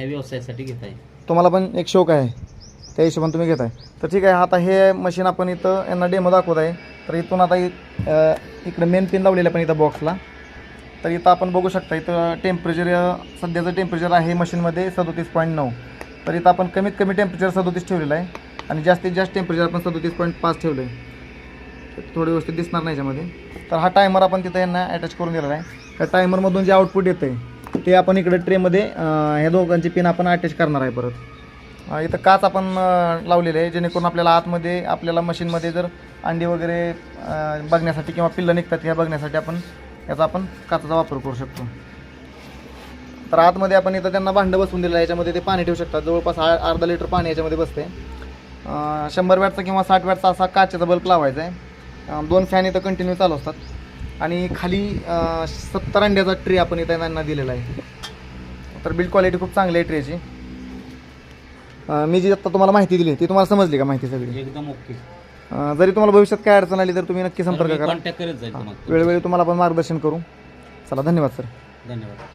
ह्या व्यवसायासाठी घेत आहे. तुम्हाला पण एक शौक आहे, त्या हिशोबाने तुम्ही घेताय. तर ठीक आहे, आता हे मशीन आपण इथं यांना डेमो दाखवत आहे. तर इथून आता इकडे मेन पिन लावलेलं आहे पण इथं बॉक्सला. तर इथं आपण बघू शकता, इथं टेम्परेचर सध्याचं टेम्परेचर आहे मशीनमध्ये 37.9. तर इथं आपण कमीत कमी टेम्परेचर 37 ठेवलेलं आहे आणि जास्तीत जास्त टेम्परेचर आपण 37.5 ठेवलं आहे. थोडी व्यवस्थित दिसणार नाही याच्यामध्ये. तर हा टायमर आपण तिथं यांना अटॅच करून दिलेला आहे. त्या टायमरमधून जे आउटपुट येतं आहे ते आपण इकडे ट्रेमध्ये ह्या दोघांची पिन आपण अटॅच करणार आहे. परत इथं काच आपण लावलेले आहे, जेणेकरून आपल्याला आतमध्ये आपल्याला मशीनमध्ये जर अंडी वगैरे बघण्यासाठी किंवा पिल्लं निघतात ह्या बघण्यासाठी आपण याचा काचाचा वापर करू शकतो. तर आतमध्ये आपण इथं त्यांना भांडं बसवून दिलं आहे, याच्यामध्ये ते पाणी ठेवू शकतात. जवळपास अर्धा लिटर पाणी याच्यामध्ये बसते. 100 वॅटचा किंवा 60 वॅटचा असा काचेचा बल्ब लावायचा आहे. 2 फॅन इथं कंटिन्यू चालू असतात आणि खाली 70 अंड्याचा ट्रे आपण इथं त्यांना दिलेला आहे. तर बिल्ड क्वालिटी खूप चांगली आहे ट्रेची. मी जी आता तुम्हाला माहिती दिली ती तुम्हाला समजली का माहिती सगळी? एकदम ओके. जरी तुम्हाला भविष्यात काय अडचण आली तर तुम्ही नक्की संपर्क करा. कॉन्टॅक्ट करत जाईल तुम्हाला. वेळोवेळी तुम्हाला आपण मार्गदर्शन करू. चला, धन्यवाद सर. धन्यवाद.